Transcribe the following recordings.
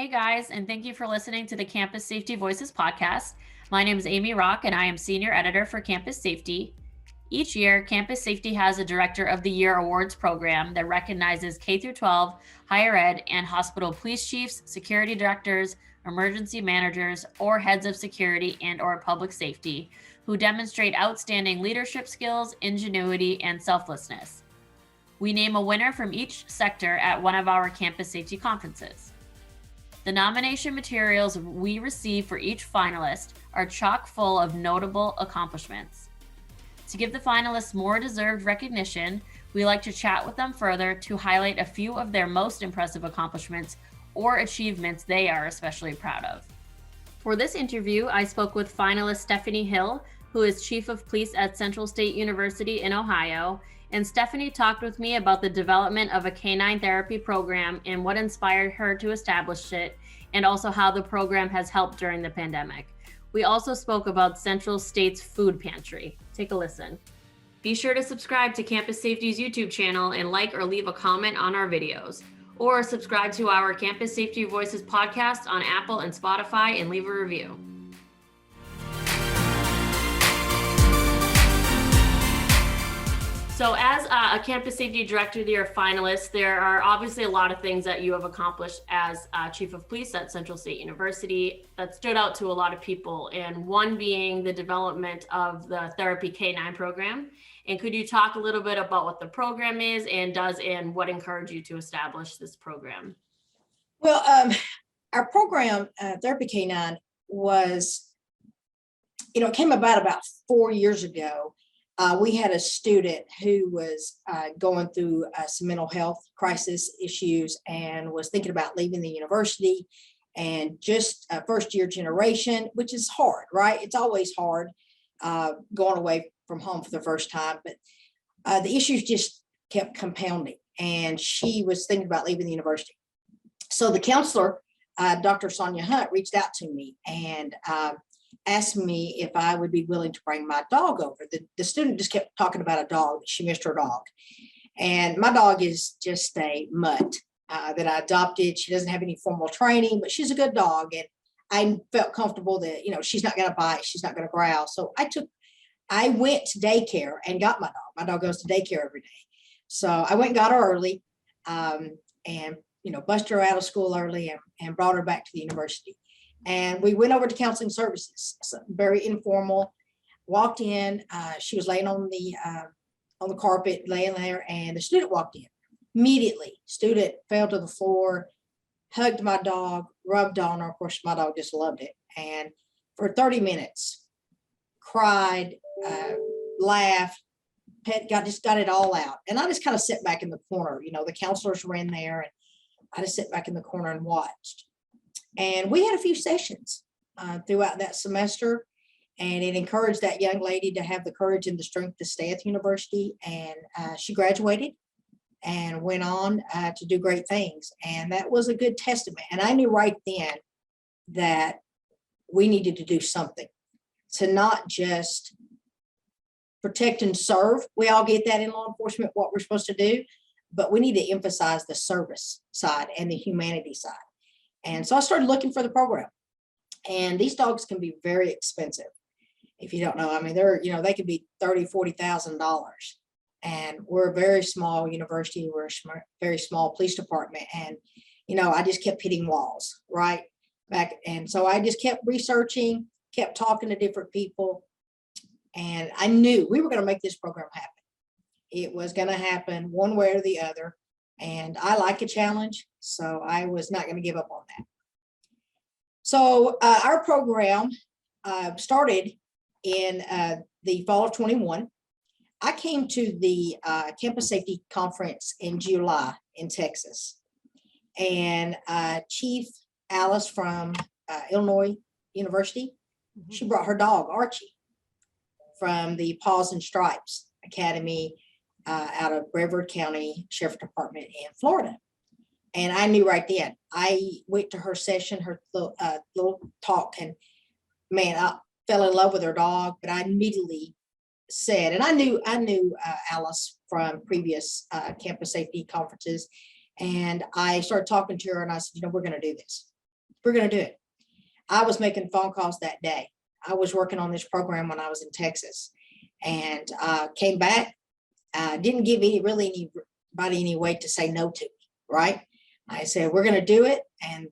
Hey guys, and thank you for listening to the Campus Safety Voices podcast. My name is Amy Rock, and I am Senior Editor for Campus Safety. Each year, Campus Safety has a Director of the Year Awards program that recognizes K through 12, higher ed, and hospital police chiefs, security directors, emergency managers, or heads of security and/or public safety who demonstrate outstanding leadership skills, ingenuity, and selflessness. We name a winner from each sector at one of our campus safety conferences. The nomination materials we receive for each finalist are chock full of notable accomplishments. To give the finalists more deserved recognition, we like to chat with them further to highlight a few of their most impressive accomplishments or achievements they are especially proud of. For this interview, I spoke with finalist Stephanie Hill, who is Chief of Police at Central State University in Ohio, and Stephanie talked with me about the development of a canine therapy program and what inspired her to establish it, and also how the program has helped during the pandemic. We also spoke about Central State's food pantry. Take a listen. Be sure to subscribe to Campus Safety's YouTube channel and like or leave a comment on our videos. Or subscribe to our Campus Safety Voices podcast on Apple and Spotify and leave a review. So as a Campus Safety Director of the Year finalist, there are obviously a lot of things that you have accomplished as Chief of Police at Central State University that stood out to a lot of people, and one being the development of the Therapy K-9 program. And could you talk a little bit about what the program is and does and what encouraged you to establish this program? Well, our program, Therapy K-9, was, it came about 4 years ago. We had a student who was going through some mental health crisis issues and was thinking about leaving the university, and just first year generation, which is hard, right? It's always hard going away from home for the first time, but the issues just kept compounding, and she was thinking about leaving the university. So the counselor, Dr. Sonia Hunt, reached out to me and asked me if I would be willing to bring my dog over. The student just kept talking about a dog, that she missed her dog. And my dog is just a mutt that I adopted. She doesn't have any formal training, but she's a good dog. And I felt comfortable that, she's not going to bite, she's not going to growl. So I went to daycare and got my dog. My dog goes to daycare every day. So I went and got her early and, busted her out of school early and brought her back to the university. And we went over to counseling services, so very informal. Walked in, she was laying on the carpet, laying there, and the student walked in. Immediately, student fell to the floor, hugged my dog, rubbed on her. Of course, my dog just loved it. And for 30 minutes, cried, laughed, got it all out. And I just kind of sat back in the corner. The counselors were in there, and I just sat back in the corner and watched. And we had a few sessions throughout that semester, and it encouraged that young lady to have the courage and the strength to stay at the university. And she graduated and went on to do great things. And that was a good testament. And I knew right then that we needed to do something to not just protect and serve. We all get that in law enforcement, what we're supposed to do, but we need to emphasize the service side and the humanity side. And so I started looking for the program, and these dogs can be very expensive. If you don't know, I mean, they could be $30,000, $40,000, and we're a very small university. We're a very small police department. And, I just kept hitting walls right back. And so I just kept researching, kept talking to different people, and I knew we were going to make this program happen. It was going to happen one way or the other. And I like a challenge, so I was not going to give up on that. So our program started in the fall of 21. I came to the Campus Safety Conference in July in Texas. And Chief Alice from Illinois University, she brought her dog, Archie, from the Paws and Stripes Academy out of Brevard County Sheriff Department in Florida. And I knew right then. I went to her session, her little talk, and man, I fell in love with her dog. But I immediately said, and I knew Alice from previous campus safety conferences, and I started talking to her, and I said, we're going to do this. we're going to do it. I was making phone calls that day. I was working on this program when I was in Texas, and came back. Didn't give anybody any way to say no to me, right? I said, we're going to do it. And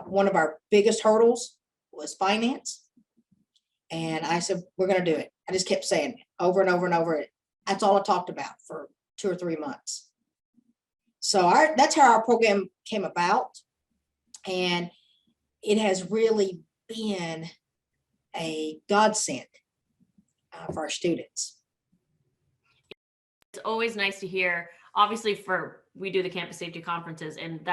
one of our biggest hurdles was finance. And I said, we're going to do it. I just kept saying it over and over and over. That's all I talked about for 2 or 3 months. So that's how our program came about. And it has really been a godsend for our students. It's always nice to hear. Obviously, we do the campus safety conferences, and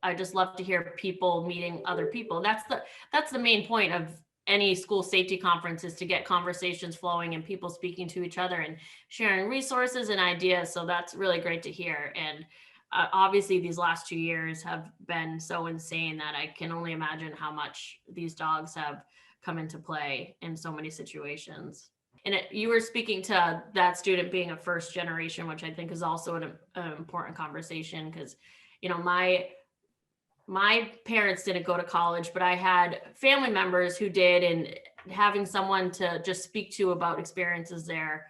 I just love to hear people meeting other people. That's the main point of any school safety conference, is to get conversations flowing and people speaking to each other and sharing resources and ideas. So that's really great to hear. And obviously these last 2 years have been so insane that I can only imagine how much these dogs have come into play in so many situations. And you were speaking to that student being a first generation, which I think is also an important conversation, because, you know, my parents didn't go to college, but I had family members who did, and having someone to just speak to about experiences there.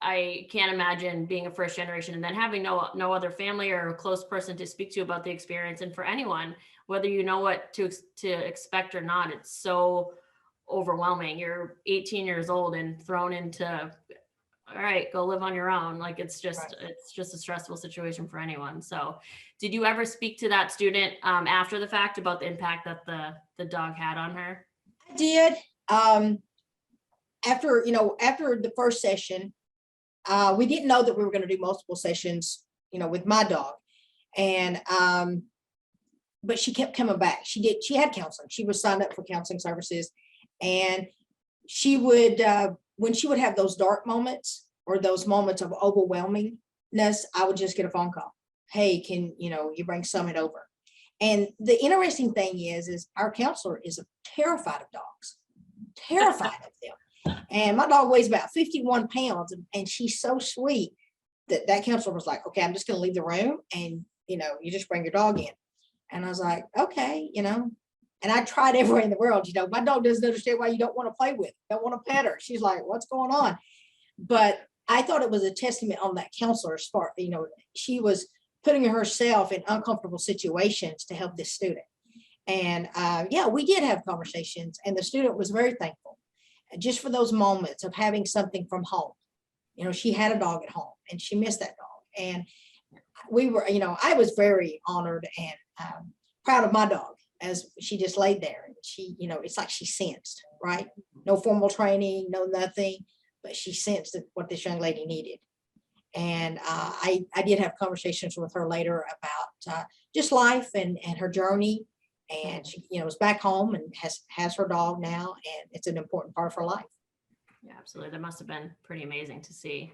I can't imagine being a first generation and then having no other family or a close person to speak to about the experience. And for anyone, whether you know what to expect or not, it's so overwhelming. You're 18 years old and thrown into, all right, go live on your own. Like, it's just a stressful situation for anyone. So did you ever speak to that student after the fact about the impact that the dog had on her? I did. After the first session, we didn't know that we were going to do multiple sessions, with my dog. And, but she kept coming back. She had counseling. She was signed up for counseling services, and she would, when she would have those dark moments or those moments of overwhelmingness, I would just get a phone call. Hey, can you bring Summit over? And the interesting thing is our counselor is terrified of dogs, terrified of them. And my dog weighs about 51 pounds, and she's so sweet that counselor was like, okay, I'm just going to leave the room, and you just bring your dog in. And I was like, okay, and I tried everywhere in the world. My dog doesn't understand why you don't want to play with her, don't want to pet her. She's like, what's going on? But I thought it was a testament on that counselor's part. She was putting herself in uncomfortable situations to help this student. And we did have conversations, and the student was very thankful just for those moments of having something from home. She had a dog at home and she missed that dog. And we were, I was very honored and proud of my dog as she just laid there. And she, it's like she sensed, right? No formal training, no nothing, but she sensed what this young lady needed. And I did have conversations with her later about just life and her journey. And she, was back home and has her dog now, and it's an important part of her life. Yeah, absolutely. That must have been pretty amazing to see.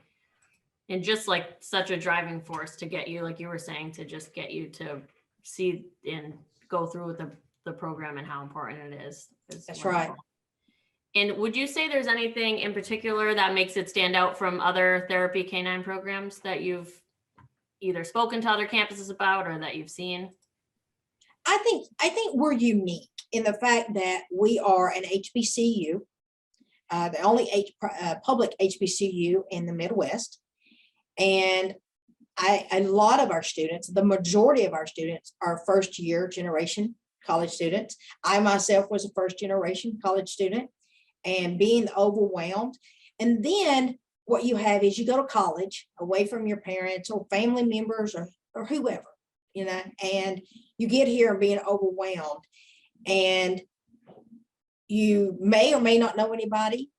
And just like such a driving force to get you, like you were saying, to just get you to see and go through with the program and how important it is. That's wonderful. right. And would you say there's anything in particular that makes it stand out from other therapy canine programs that you've either spoken to other campuses about or that you've seen? I think we're unique in the fact that we are an HBCU, the only public HBCU in the Midwest. And a lot of our students, the majority of our students, are first year generation college students. I myself was a first generation college student, and being overwhelmed. And then what you have is you go to college away from your parents or family members or whoever, and you get here and being overwhelmed, and you may or may not know anybody.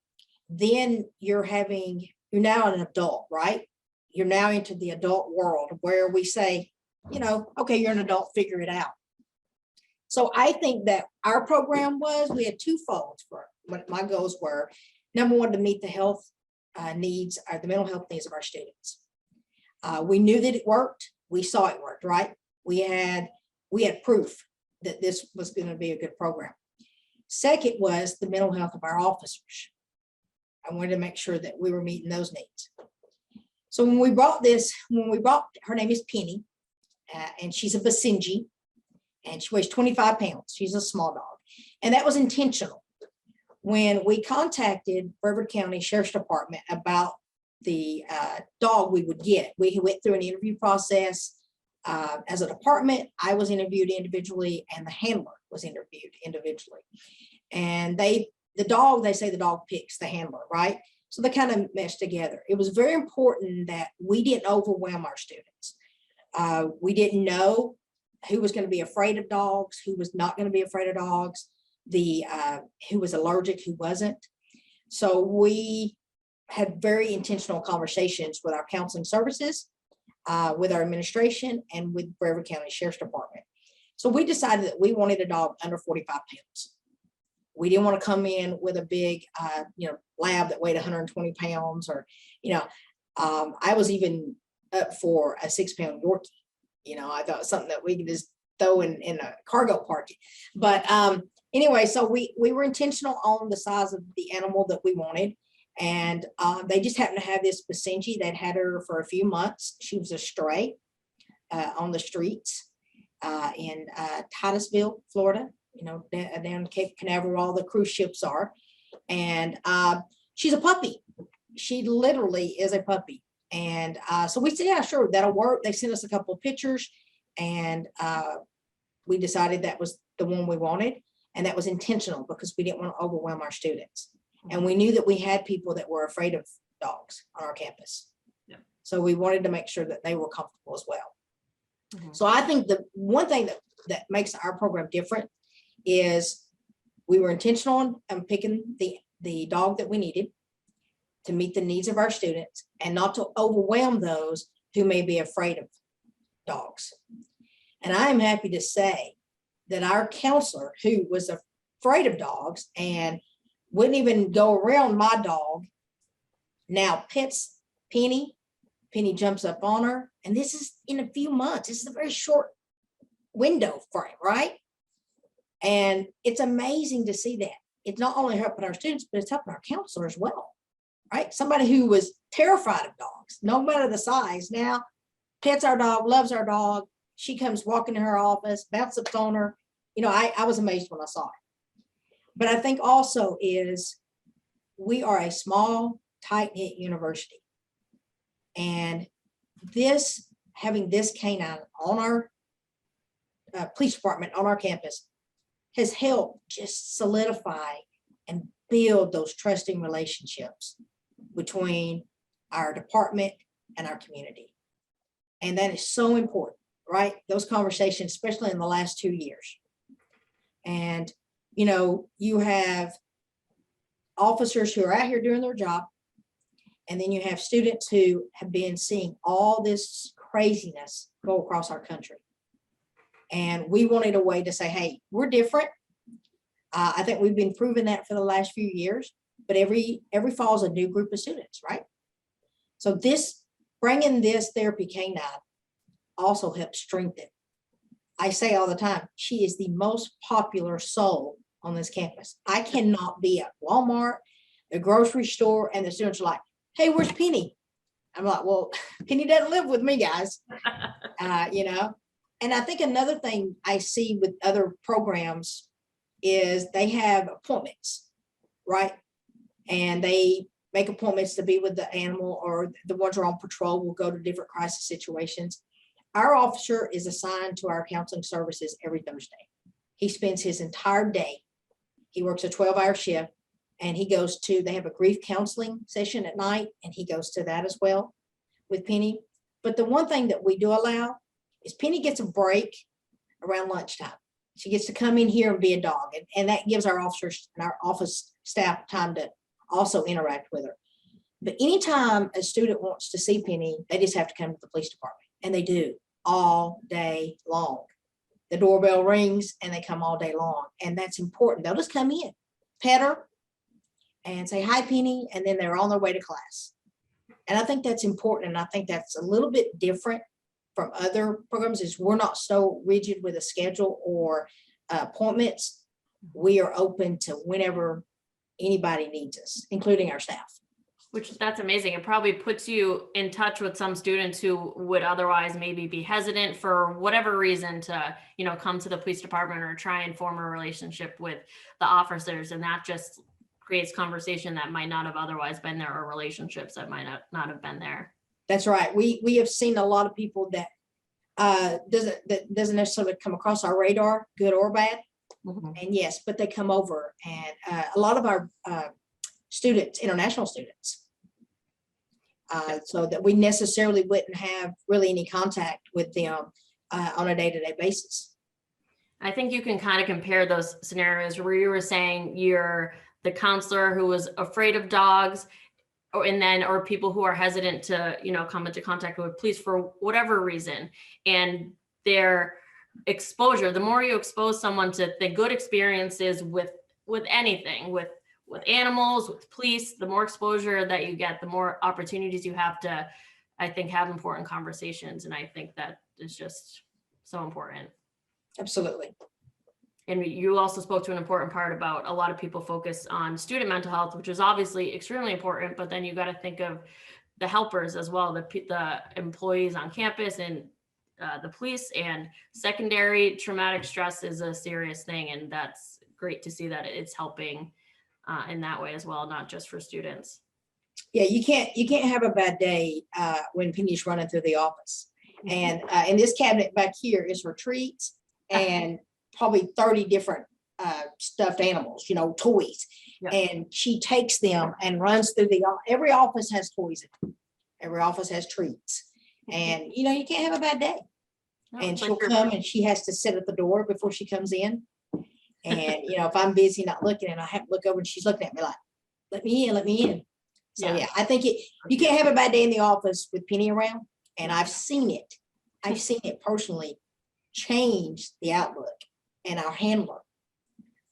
Then you're now an adult, right? You're now into the adult world where we say, okay, you're an adult, figure it out. So I think that our program we had two folds for what my goals were. Number one, to meet the health needs, or the mental health needs of our students. We knew that it worked. We saw it worked, right? We had proof that this was going to be a good program. Second was the mental health of our officers. I wanted to make sure that we were meeting those needs. So when we brought her name is Penny, and she's a Basenji, and she weighs 25 pounds. She's a small dog. And that was intentional. When we contacted Brevard County Sheriff's Department about the dog we would get, we went through an interview process. As a department, I was interviewed individually and the handler was interviewed individually. And they say the dog picks the handler, right? So they kind of meshed together. It was very important that we didn't overwhelm our students. We didn't know who was going to be afraid of dogs, who was not going to be afraid of dogs, who was allergic, who wasn't. So we had very intentional conversations with our counseling services, with our administration, and with Brevard County Sheriff's Department. So we decided that we wanted a dog under 45 pounds. We didn't want to come in with a big, lab that weighed 120 pounds, or, I was even up for a 6-pound Yorkie. I thought something that we could just throw in a cargo park. But anyway, so we were intentional on the size of the animal that we wanted. And they just happened to have this Basenji. They'd had her for a few months. She was a stray on the streets in Titusville, Florida, down Cape Canaveral, where all the cruise ships are. And she's a puppy. She literally is a puppy. And so we said, yeah, sure, that'll work. They sent us a couple of pictures, and we decided that was the one we wanted. And that was intentional because we didn't want to overwhelm our students. And we knew that we had people that were afraid of dogs on our campus. Yeah. So we wanted to make sure that they were comfortable as well. Mm-hmm. So I think the one thing that makes our program different is we were intentional on picking the dog that we needed to meet the needs of our students and not to overwhelm those who may be afraid of dogs. And I am happy to say that our counselor, who was afraid of dogs and wouldn't even go around my dog, now pets Penny. Penny jumps up on her. And this is in a few months. This is a very short window for him, right? And it's amazing to see that. It's not only helping our students, but it's helping our counselor as well, right? Somebody who was terrified of dogs, no matter the size, now pets our dog, loves our dog. She comes walking to her office, bounces up on her. I was amazed when I saw it. But I think also is we are a small, tight-knit university. And having this K-9 on our police department, on our campus, has helped just solidify and build those trusting relationships between our department and our community. And that is so important, right? Those conversations, especially in the last 2 years. And you have officers who are out here doing their job, and then you have students who have been seeing all this craziness go across our country. And we wanted a way to say, hey, we're different. I think we've been proving that for the last few years, but every fall is a new group of students, right? So bringing this therapy K-9 also helps strengthen. I say all the time, she is the most popular soul on this campus. I cannot be at Walmart, the grocery store, and the students are like, hey, where's Penny? I'm like, well, Penny doesn't live with me, guys. And I think another thing I see with other programs is they have appointments, right? And they make appointments to be with the animal, or the ones who are on patrol will go to different crisis situations. Our officer is assigned to our counseling services every Thursday. He spends his entire day. He works a 12-hour shift, and they have a grief counseling session at night, and he goes to that as well with Penny. But the one thing that we do allow is Penny gets a break around lunchtime. She gets to come in here and be a dog, and that gives our officers and our office staff time to also interact with her. But anytime a student wants to see Penny, they just have to come to the police department, and they do all day long. The doorbell rings and they come all day long, and that's important. They'll just come in, pet her, and say, hi, Penny, and then they're on their way to class. And I think that's important, and I think that's a little bit different from other programs, is we're not so rigid with a schedule or appointments. We are open to whenever anybody needs us, including our staff. Which that's amazing. It probably puts you in touch with some students who would otherwise maybe be hesitant for whatever reason to, come to the police department or try and form a relationship with the officers. And that just creates conversation that might not have otherwise been there, or relationships that might not have been there. That's right. We have seen a lot of people that doesn't necessarily come across our radar, good or bad. Mm-hmm. And yes, but they come over, and a lot of our students, international students, so that we necessarily wouldn't have really any contact with them on a day-to-day basis. I think you can kind of compare those scenarios where you were saying you're the counselor who was afraid of dogs, or people who are hesitant to, come into contact with police for whatever reason, and their exposure. The more you expose someone to the good experiences with anything, with animals, with police, the more exposure that you get, the more opportunities you have to, I think, have important conversations. And I think that is just so important. Absolutely. And you also spoke to an important part about a lot of people focus on student mental health, which is obviously extremely important, but then you got to think of the helpers as well, the employees on campus, and the police. And secondary traumatic stress is a serious thing, and that's great to see that it's helping in that way as well, not just for students. Yeah, you can't have a bad day when Penny's running through the office. And in this cabinet back here is her treats and probably 30 different stuffed animals, toys. Yep. And she takes them and runs through every office has toys in it. Every office has treats. And you can't have a bad day. No, and she'll come and she has to sit at the door before she comes in. And if I'm busy not looking, and I have to look over, and she's looking at me like, let me in. So yeah, I think you can't have a bad day in the office with Penny around. And I've seen it personally change the outlook. And our handler,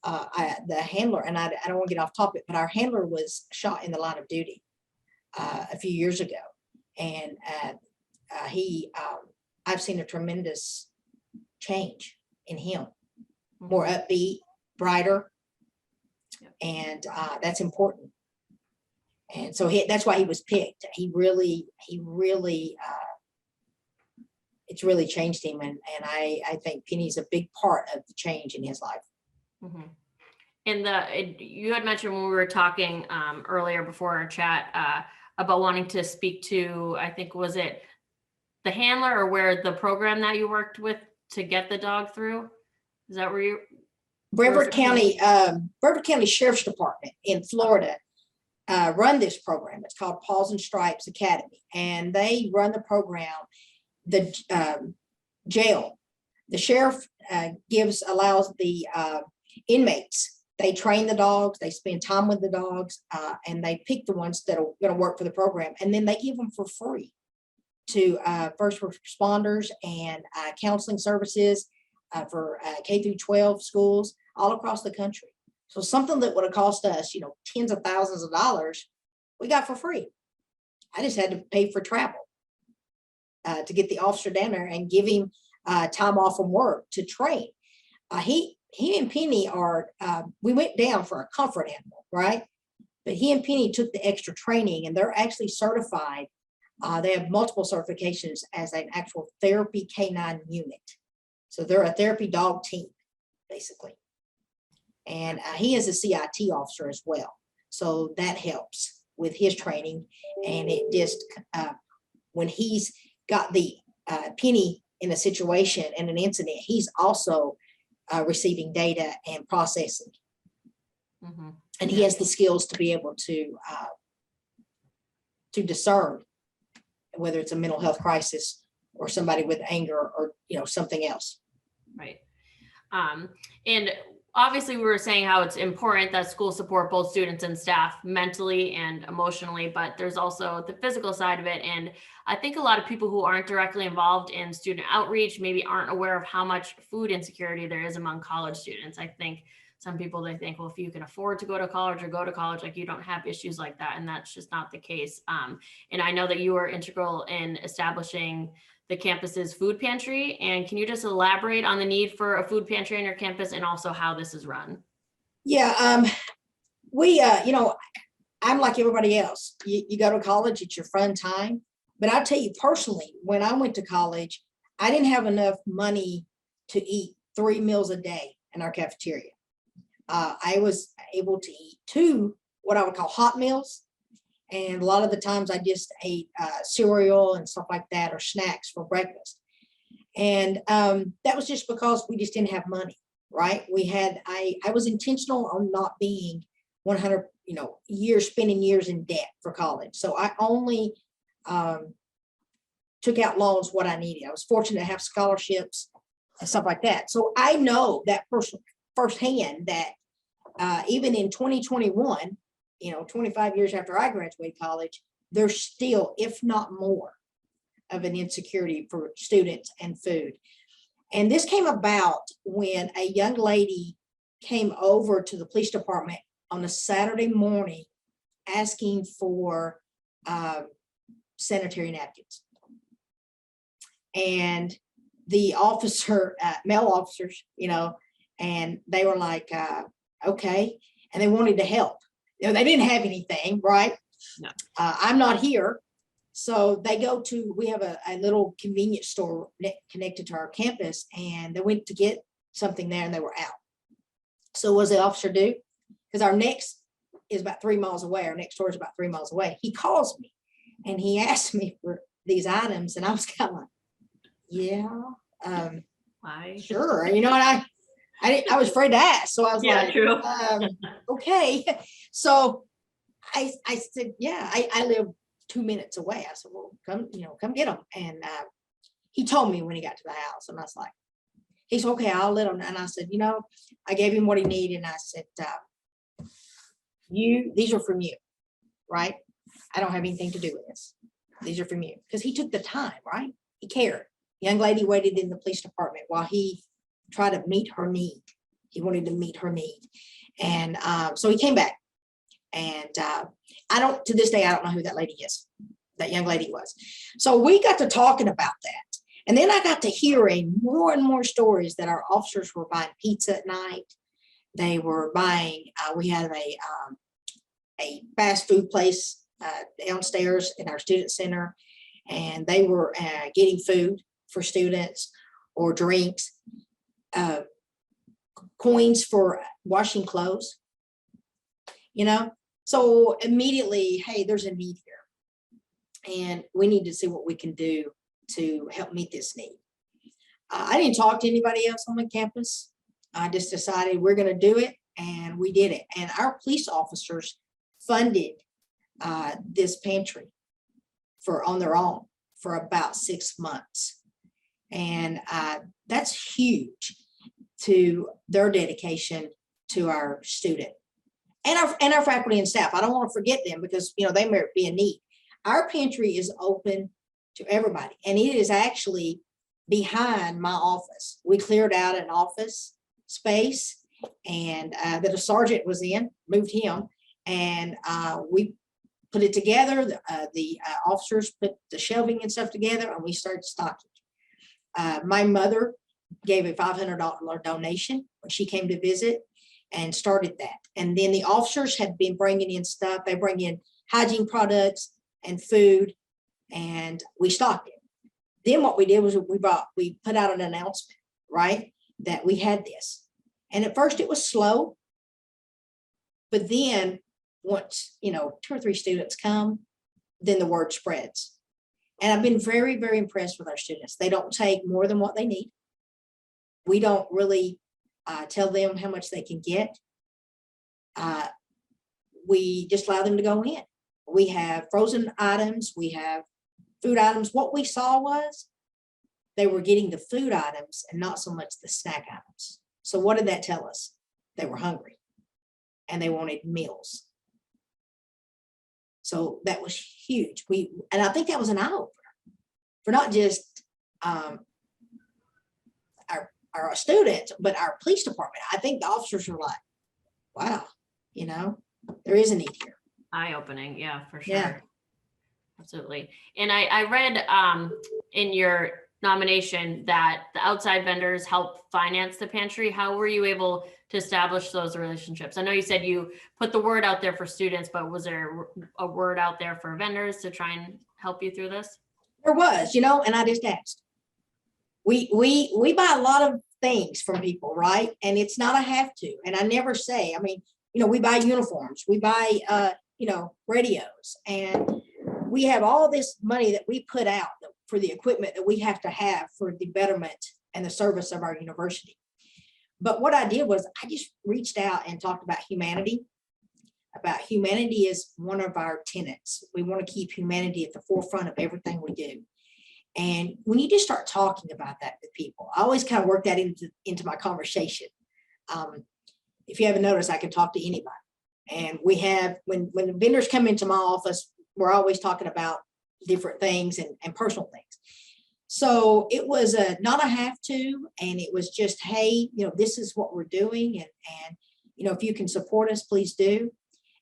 the handler, and I don't want to get off topic, but our handler was shot in the line of duty a few years ago. And I've seen a tremendous change in him, more upbeat, brighter, and that's important. And so that's why he was picked. He really, it's really changed him. And I think Penny's a big part of the change in his life. Mm-hmm. And you had mentioned when we were talking earlier before our chat about wanting to speak to, I think, was it the handler, or where the program that you worked with to get the dog through? Is that where you? Brevard County Sheriff's Department in Florida run this program. It's called Paws and Stripes Academy, and they run the program. The jail, the sheriff allows the inmates. They train the dogs, they spend time with the dogs, and they pick the ones that are going to work for the program, and then they give them for free to first responders and counseling services for K through 12 schools all across the country. So something that would have cost us, tens of thousands of dollars, we got for free. I just had to pay for travel to get the officer down there and give him time off from work to train. He and Penny are, we went down for a comfort animal, right? But he and Penny took the extra training, and they're actually certified. They have multiple certifications as an actual therapy K-9 unit. So they're a therapy dog team, basically. And he is a CIT officer as well. So that helps with his training. And it just, when he's got the Penny in a situation and an incident, he's also receiving data and processing. Mm-hmm. And he has the skills to be able to discern whether it's a mental health crisis or somebody with anger or something else. Right. And obviously we were saying how it's important that schools support both students and staff mentally and emotionally, but there's also the physical side of it. And I think a lot of people who aren't directly involved in student outreach maybe aren't aware of how much food insecurity there is among college students. I think some people, they think, well, if you can afford to go to college, like you don't have issues like that. And that's just not the case. And I know that you were integral in establishing the campus's food pantry. And can you just elaborate on the need for a food pantry on your campus and also how this is run? Yeah, we, I'm like everybody else. You go to college, it's your fun time. But I'll tell you personally, when I went to college, I didn't have enough money to eat 3 meals a day in our cafeteria. I was able to eat 2, what I would call hot meals. And a lot of the times I just ate cereal and stuff like that, or snacks for breakfast. And that was just because we just didn't have money, right? I was intentional on not being 100, spending years in debt for college. So I only took out loans what I needed. I was fortunate to have scholarships and stuff like that. So I know that firsthand that even in 2021, 25 years after I graduated college, there's still, if not more, of an insecurity for students and food. And this came about when a young lady came over to the police department on a Saturday morning asking for sanitary napkins. And the officer, male officers, and they were like, okay. And they wanted to help. They didn't have anything, right? No. I'm not here. So they go to, we have a little convenience store connected to our campus, and they went to get something there and they were out. So what does the officer do? Because our next is about 3 miles away. Our next store is about 3 miles away. He calls me and he asked me for these items. And I was kind of like, yeah, Why? sure. And I was afraid to ask. So I was like, true. Okay. So I said, yeah, I live 2 minutes away. I said, well, come get them. And he told me when he got to the house, and I was like, he's okay, I'll let him. And I said, I gave him what he needed. And I said, these are from you, right? I don't have anything to do with this. These are from you. Because he took the time, right? He cared. Young lady waited in the police department while he tried to meet her need. He wanted to meet her need. And so he came back. And to this day, I don't know who that lady is, that young lady was. So we got to talking about that. And then I got to hearing more and more stories that our officers were buying pizza at night. They were buying, we had a fast food place downstairs in our student center, and they were getting food for students or drinks, coins for washing clothes, So immediately, hey, there's a need here, and we need to see what we can do to help meet this need. I didn't talk to anybody else on the campus. I just decided we're going to do it, and we did it. And our police officers funded this pantry on their own for about 6 months. And that's huge to their dedication to our student and our faculty and staff. I don't want to forget them because, they may be in need. Our pantry is open to everybody, and it is actually behind my office. We cleared out an office space and that a sergeant was in, moved him, and we put it together. The officers put the shelving and stuff together, and we started stocking. My mother gave a $500 donation when she came to visit and started that. And then the officers had been bringing in stuff. They bring in hygiene products and food, and we stocked it. Then what we did was we put out an announcement, right, that we had this. And at first it was slow, but then once, 2 or 3 students come, then the word spreads. And I've been very, very impressed with our students. They don't take more than what they need. We don't really tell them how much they can get. We just allow them to go in. We have frozen items. We have food items. What we saw was they were getting the food items and not so much the snack items. So what did that tell us? They were hungry and they wanted meals. So that was huge. And I think that was an eye-opener for not just our students, but our police department. I think the officers are like, wow, there is a need here. Eye-opening, yeah, for sure. Yeah. Absolutely. And I read in your nomination that the outside vendors help finance the pantry. How were you able to establish those relationships? I know you said you put the word out there for students, but was there a word out there for vendors to try and help you through this? There was, and I just asked. We buy a lot of things from people, right? And it's not a have to. And I never say, we buy uniforms, we buy, radios, and we have all this money that we put out for the equipment that we have to have for the betterment and the service of our university. But what I did was I just reached out and talked about humanity. Humanity is one of our tenets. We want to keep humanity at the forefront of everything we do. And when you just start talking about that with people, I always kind of work that into my conversation. If you haven't noticed, I can talk to anybody. And we have, when the vendors come into my office, we're always talking about different things and personal things. So it was not a have to, and it was just, hey, this is what we're doing. And if you can support us, please do.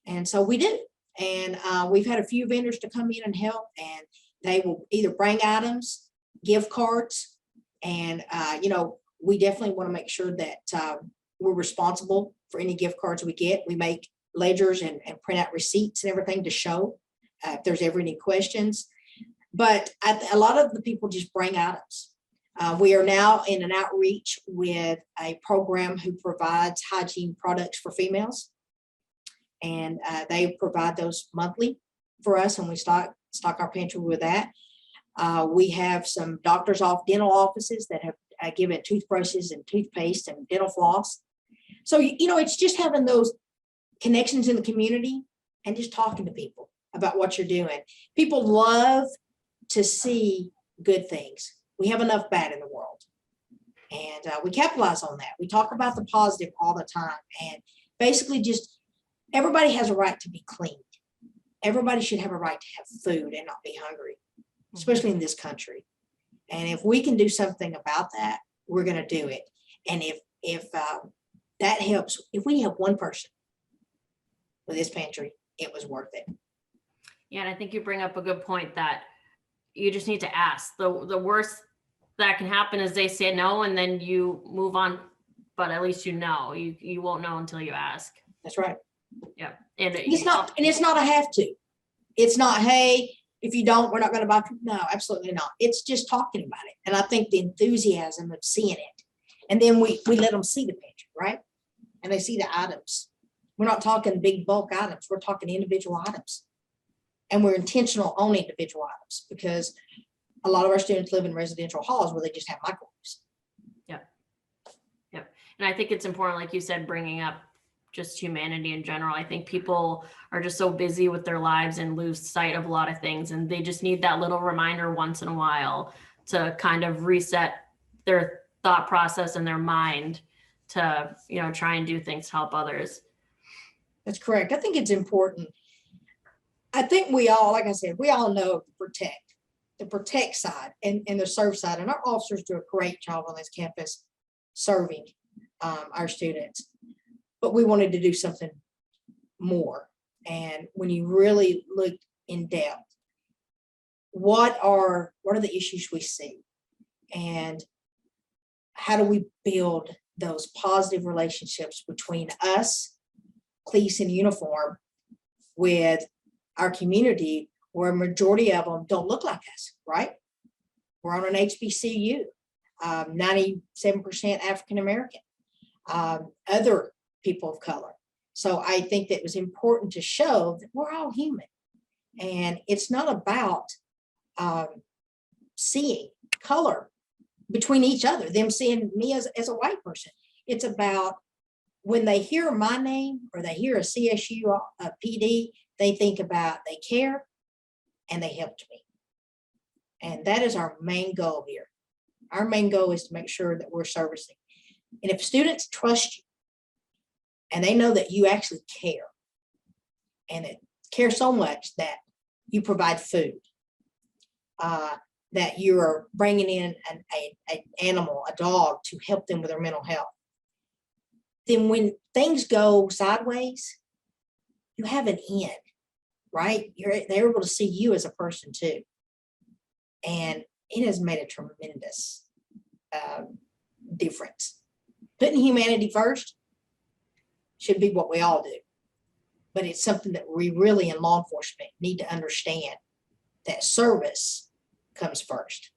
And so we do. And we've had a few vendors to come in and help, and they will either bring items, gift cards, and, we definitely want to make sure that we're responsible for any gift cards we get. We make ledgers and print out receipts and everything to show if there's ever any questions. But a lot of the people just bring items. We are now in an outreach with a program who provides hygiene products for females. And they provide those monthly for us, and we stock our pantry with that. We have some doctors off dental offices that have given toothbrushes and toothpaste and dental floss. So, it's just having those connections in the community and just talking to people about what you're doing. People love to see good things. We have enough bad in the world, and we capitalize on that. We talk about the positive all the time, and basically just everybody has a right to be clean. Everybody should have a right to have food and not be hungry, especially in this country. And if we can do something about that, we're going to do it. And if that helps, if we have one person with this pantry, it was worth it. Yeah, and I think you bring up a good point that you just need to ask. The worst that can happen is they say no, and then you move on. But at least you won't know until you ask. That's right. Yeah, and it's not a have to. It's not, hey, if you don't, we're not going to buy. No, absolutely not. It's just talking about it, and I think the enthusiasm of seeing it, and then we let them see the picture, right? And they see the items. We're not talking big bulk items. We're talking individual items, and we're intentional on individual items because a lot of our students live in residential halls where they just have microwaves. Yeah, and I think it's important, like you said, bringing up just humanity in general. I think people are just so busy with their lives and lose sight of a lot of things, and they just need that little reminder once in a while to kind of reset their thought process and their mind to, try and do things to help others. That's correct. I think it's important. I think we all, like I said, we all know the protect side and the serve side, and our officers do a great job on this campus serving our students. But we wanted to do something more. And when you really look in depth, what are the issues we see? And how do we build those positive relationships between us, police in uniform, with our community, where a majority of them don't look like us, right? We're on an HBCU, 97% African-American, other people of color. So I think that it was important to show that we're all human, and it's not about seeing color between each other, them seeing me as a white person. It's about when they hear my name or they hear a CSU PD, they think about they care and they helped me. And that is our main goal here. Our main goal is to make sure that we're servicing. And if students trust you and they know that you actually care, and it care so much that you provide food, that you're bringing in an animal, a dog, to help them with their mental health, then when things go sideways, you have an end, right? They're able to see you as a person too. And it has made a tremendous difference. Putting humanity first should be what we all do. But it's something that we really in law enforcement need to understand, that service comes first,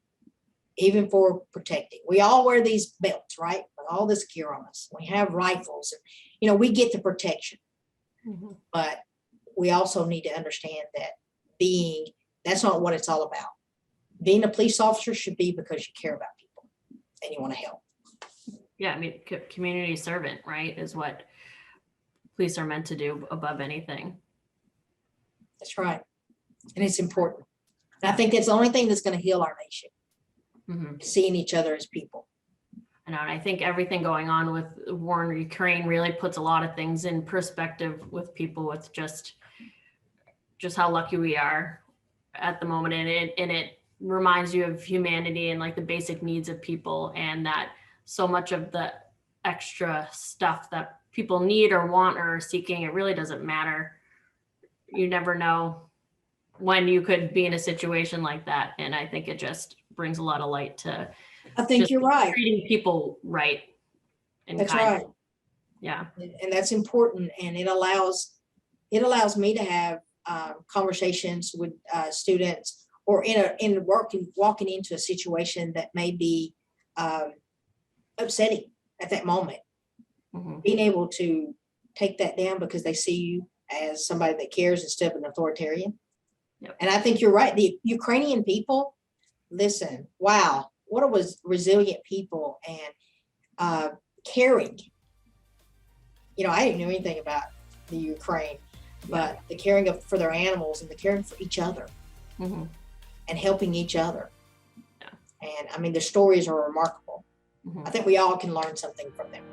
even for protecting. We all wear these belts, right? With all this gear on us. We have rifles, and we get the protection. Mhm. But we also need to understand that that's not what it's all about. Being a police officer should be because you care about people and you want to help. Yeah, I mean, community servant, right, is what police are meant to do above anything. That's right. And it's important. And I think that's the only thing that's going to heal our nation, seeing each other as people. I know, and I think everything going on with war in Ukraine really puts a lot of things in perspective with people, with just how lucky we are at the moment. And it reminds you of humanity and like the basic needs of people, and that so much of the extra stuff that people need or want or are seeking, it really doesn't matter. You never know when you could be in a situation like that. And I think it just brings a lot of light to, I think you're right. Treating people right. And that's right. Yeah. And that's important. And it allows me to have conversations with students, or walking into a situation that may be upsetting at that moment. Being able to take that down because they see you as somebody that cares instead of an authoritarian. Yep. And I think you're right. The Ukrainian people, listen, wow, what a resilient people, and caring. I didn't know anything about the Ukraine, but the caring for their animals and the caring for each other and helping each other. Yeah. And I mean, the stories are remarkable. I think we all can learn something from them.